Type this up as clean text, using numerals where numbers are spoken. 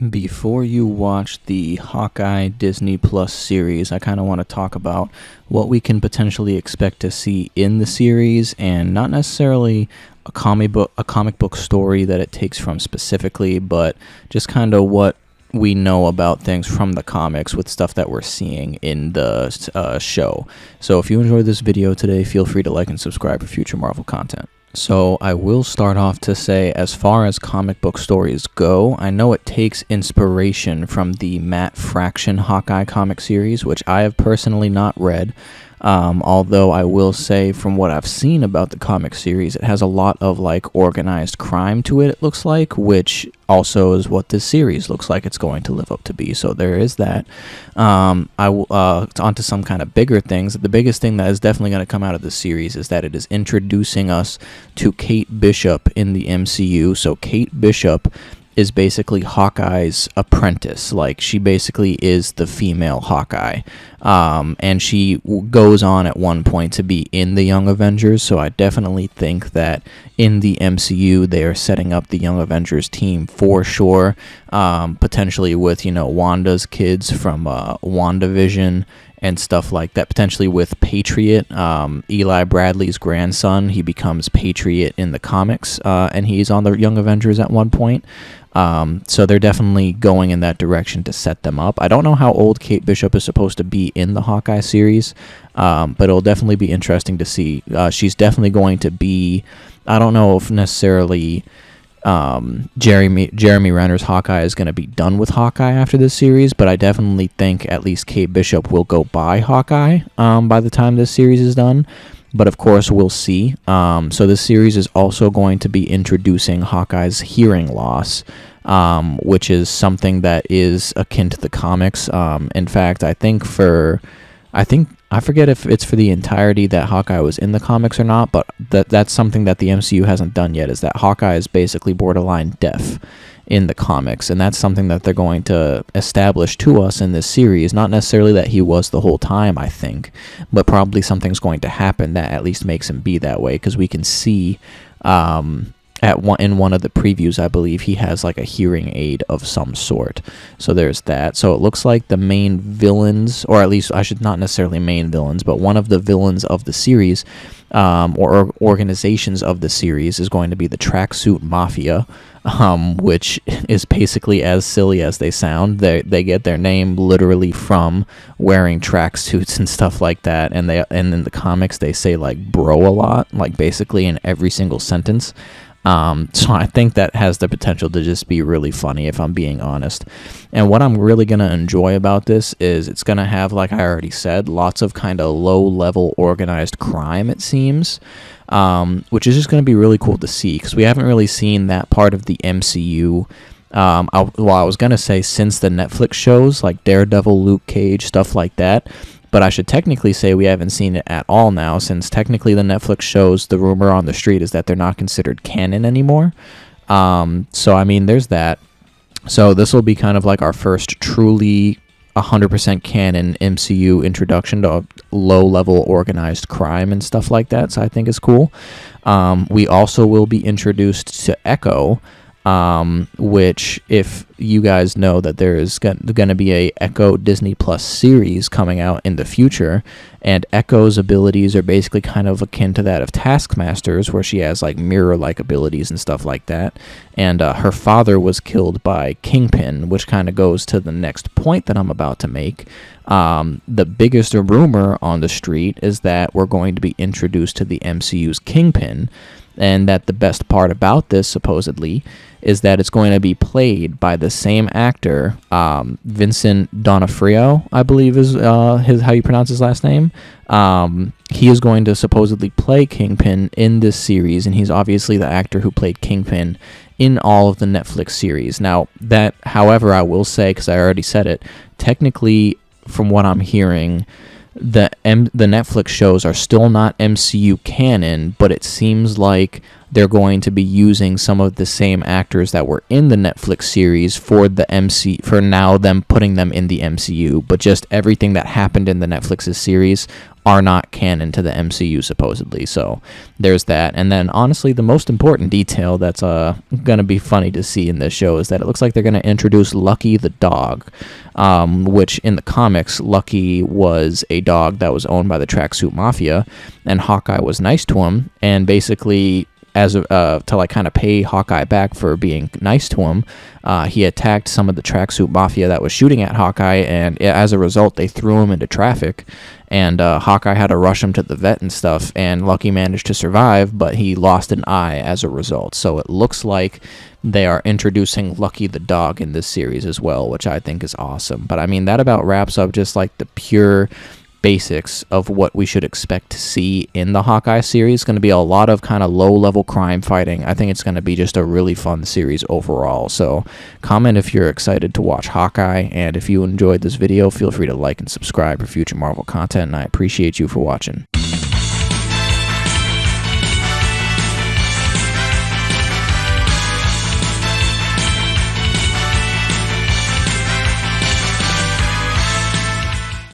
Before you watch the Hawkeye Disney Plus series, I kind of want to talk about what we can potentially expect to see in the series, and not necessarily a comic book story that it takes from specifically, but just kind of what we know about things from the comics with stuff that we're seeing in the show. So if you enjoyed this video today, feel free to like and subscribe for future Marvel content. So I will start off to say, as far as comic book stories go, I know it takes inspiration from the Matt Fraction Hawkeye comic series, which I have personally not read. Although I will say, from what I've seen about the comic series, it has a lot of organized crime to it looks like, which also is what this series looks like it's going to live up to be. So there is that. Onto some kind of bigger things. The biggest thing that is definitely going to come out of this series is that it is introducing us to Kate Bishop in the MCU. So Kate Bishop is basically Hawkeye's apprentice. She basically is the female Hawkeye. And she goes on at one point to be in the Young Avengers, so I definitely think that in the MCU they are setting up the Young Avengers team for sure, potentially with, Wanda's kids from WandaVision and stuff like that, potentially with Patriot, Eli Bradley's grandson. He becomes Patriot in the comics, and he's on the Young Avengers at one point. So they're definitely going in that direction to set them up. I don't know how old Kate Bishop is supposed to be in the Hawkeye series, but it'll definitely be interesting to see. She's definitely going to be, I don't know if necessarily Jeremy Renner's Hawkeye is going to be done with Hawkeye after this series, but I definitely think at least Kate Bishop will go by Hawkeye by the time this series is done. But of course, we'll see. So this series is also going to be introducing Hawkeye's hearing loss, which is something that is akin to the comics. In fact, I forget if it's for the entirety that Hawkeye was in the comics or not, but that's something that the MCU hasn't done yet, is that Hawkeye is basically borderline deaf in the comics, and that's something that they're going to establish to us in this series. Not necessarily that he was the whole time, I think, but probably something's going to happen that at least makes him be that way, because we can see in one of the previews, I believe he has a hearing aid of some sort. So there's that. So it looks like the main villains, or at least I should not necessarily main villains, but one of the villains of the series, or organizations of the series, is going to be the Tracksuit Mafia, which is basically as silly as they sound. They get their name literally from wearing tracksuits and stuff like that, and in the comics they say bro a lot, basically in every single sentence. So I think that has the potential to just be really funny, if I'm being honest. And what I'm really going to enjoy about this is it's going to have, like I already said, lots of kind of low-level organized crime, it seems, which is just going to be really cool to see, because we haven't really seen that part of the MCU. I was going to say since the Netflix shows, like Daredevil, Luke Cage, stuff like that. But I should technically say we haven't seen it at all now, since technically the Netflix shows, the rumor on the street is that they're not considered canon anymore. So, I mean, there's that. So this will be kind of like our first truly 100% canon MCU introduction to low-level organized crime and stuff like that, so I think it's cool. We also will be introduced to Echo, which, if you guys know that there is going to be a Echo Disney Plus series coming out in the future, and Echo's abilities are basically kind of akin to that of Taskmaster's, where she has mirror-like abilities and stuff like that, and her father was killed by Kingpin, which kind of goes to the next point that I'm about to make. The biggest rumor on the street is that we're going to be introduced to the MCU's Kingpin, and that the best part about this, supposedly, is that it's going to be played by the same actor, Vincent D'Onofrio, I believe is how you pronounce his last name. He is going to supposedly play Kingpin in this series, and he's obviously the actor who played Kingpin in all of the Netflix series. Now, that, however, I will say, because I already said it, technically, from what I'm hearing, the Netflix shows are still not MCU canon, but it seems like they're going to be using some of the same actors that were in the Netflix series for the for now them putting them in the MCU, but just everything that happened in the Netflix's series are not canon to the MCU supposedly. So there's that. And then honestly, the most important detail that's going to be funny to see in this show is that it looks like they're going to introduce Lucky the dog, which in the comics, Lucky was a dog that was owned by the Tracksuit Mafia, and Hawkeye was nice to him, and basically as to like kind of pay Hawkeye back for being nice to him, he attacked some of the Tracksuit Mafia that was shooting at Hawkeye, and as a result, they threw him into traffic, and Hawkeye had to rush him to the vet and stuff, and Lucky managed to survive, but he lost an eye as a result. So it looks like they are introducing Lucky the dog in this series as well, which I think is awesome. But I mean, that about wraps up just like the pure basics of what we should expect to see in the Hawkeye series. It's going to be a lot of kind of low-level crime fighting. I think it's going to be just a really fun series overall. So comment if you're excited to watch Hawkeye, and if you enjoyed this video, feel free to like and subscribe for future Marvel content, and I appreciate you for watching.